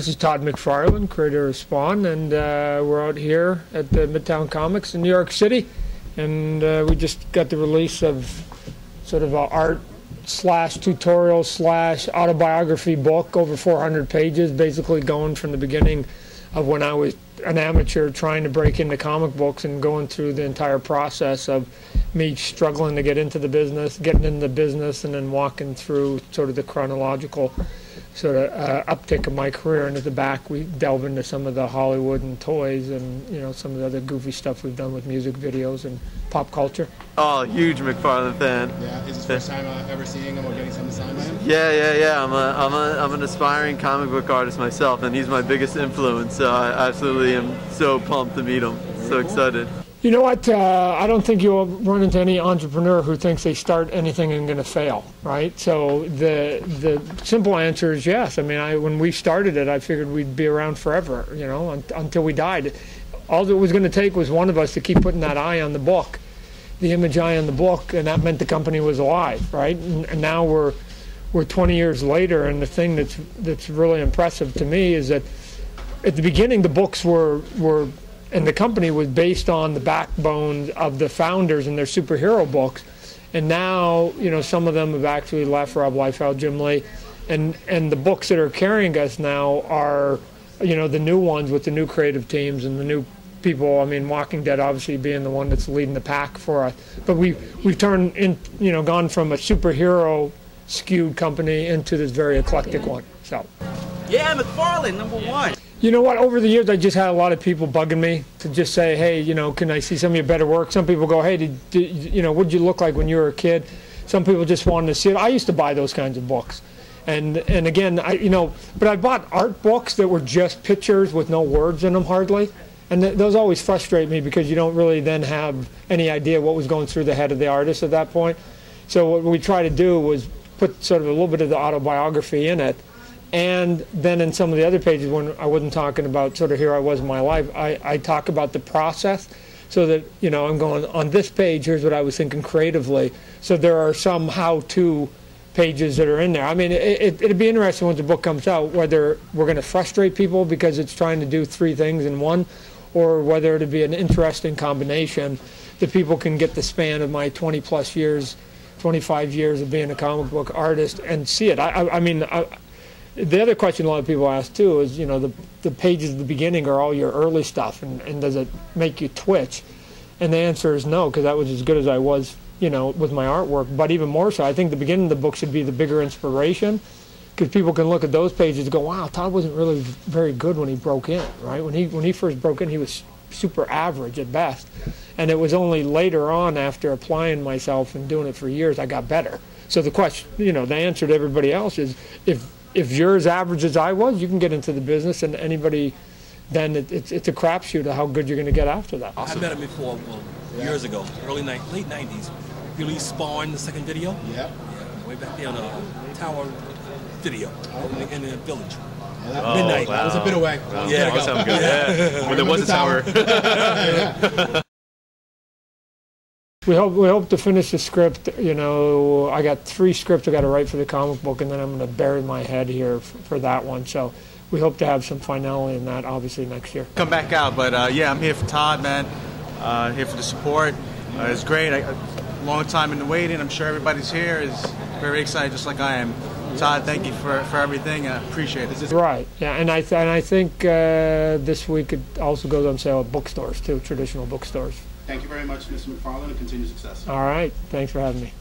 This is Todd McFarlane, creator of Spawn, and we're out here at the Midtown Comics in New York City, and we just got the release of sort of an art slash tutorial slash autobiography book, over 400 pages, basically going from the beginning of when I was an amateur trying to break into comic books and going through the entire process of me struggling to get into the business, getting into the business, and then walking through sort of the chronological sort of uptick of my career. And at the back we delve into some of the Hollywood and toys and, you know, some of the other goofy stuff we've done with music videos and pop culture. Oh, huge McFarlane fan. Yeah, is this the first time ever seeing him or getting something signed by him? Yeah. I'm an aspiring comic book artist myself, and he's my biggest influence. So I absolutely am so pumped to meet him. So excited. You know what? I don't think you'll run into any entrepreneur who thinks they start anything and going to fail, right? So the simple answer is yes. I mean, when we started it, I figured we'd be around forever, you know, until we died. All it was going to take was one of us to keep putting that eye on the book, the image eye on the book, and that meant the company was alive, right? And now we're 20 years later, and the thing that's really impressive to me is that at the beginning the books were and the company was based on the backbone of the founders and their superhero books. And now, you know, some of them have actually left, Rob Liefeld, Jim Lee, and the books that are carrying us now are, you know, the new ones with the new creative teams and the new people. I mean, Walking Dead obviously being the one that's leading the pack for us. But we've turned in, you know, gone from a superhero skewed company into this very eclectic one. So. Yeah, McFarlane, #1. You know what? Over the years, I just had a lot of people bugging me to just say, "Hey, you know, can I see some of your better work?" Some people go, "Hey, you know, what did you look like when you were a kid?" Some people just wanted to see it. I used to buy those kinds of books, and again, but I bought art books that were just pictures with no words in them hardly, and those always frustrate me because you don't really then have any idea what was going through the head of the artist at that point. So what we try to do was put sort of a little bit of the autobiography in it. And then in some of the other pages, when I wasn't talking about sort of here I was in my life, I talk about the process so that, you know, I'm going, on this page, here's what I was thinking creatively. So there are some how-to pages that are in there. I mean, it'd be interesting when the book comes out, whether we're going to frustrate people because it's trying to do 3 things in one, or whether it'd be an interesting combination that people can get the span of my 20-plus years, 25 years of being a comic book artist and see it. I mean, the other question a lot of people ask too is, you know, the pages at the beginning are all your early stuff, and does it make you twitch? And the answer is no, because that was as good as I was, you know, with my artwork. But even more so, I think the beginning of the book should be the bigger inspiration, because people can look at those pages and go, wow, Todd wasn't really very good when he broke in, right? When he first broke in, he was super average at best. And it was only later on, after applying myself and doing it for years, I got better. So the question, you know, the answer to everybody else is, if you're as average as I was, you can get into the business, and anybody, then it's a crapshoot of how good you're going to get after that. Awesome. I met him before, years ago, late 90s. He released Spawn, the second video. Yeah. Way back there on the Tower video in the village. Yeah, midnight. Wow. That was a bit away. Wow. Yeah, that sounds good. Yeah. When there was a tower. Yeah. We hope to finish the script. You know, I got 3 scripts I got to write for the comic book, and then I'm going to bury my head here for that one. So we hope to have some finality in that, obviously, next year. Come back out, but yeah, I'm here for Todd, man. Here for the support. It's great. Long time in the waiting. I'm sure everybody's here is very excited, just like I am. Todd, thank you for everything. I appreciate it. Right. Yeah, and I think this week it also goes on sale at bookstores too, traditional bookstores. Thank you very much, Mr. McFarlane, and continued success. All right. Thanks for having me.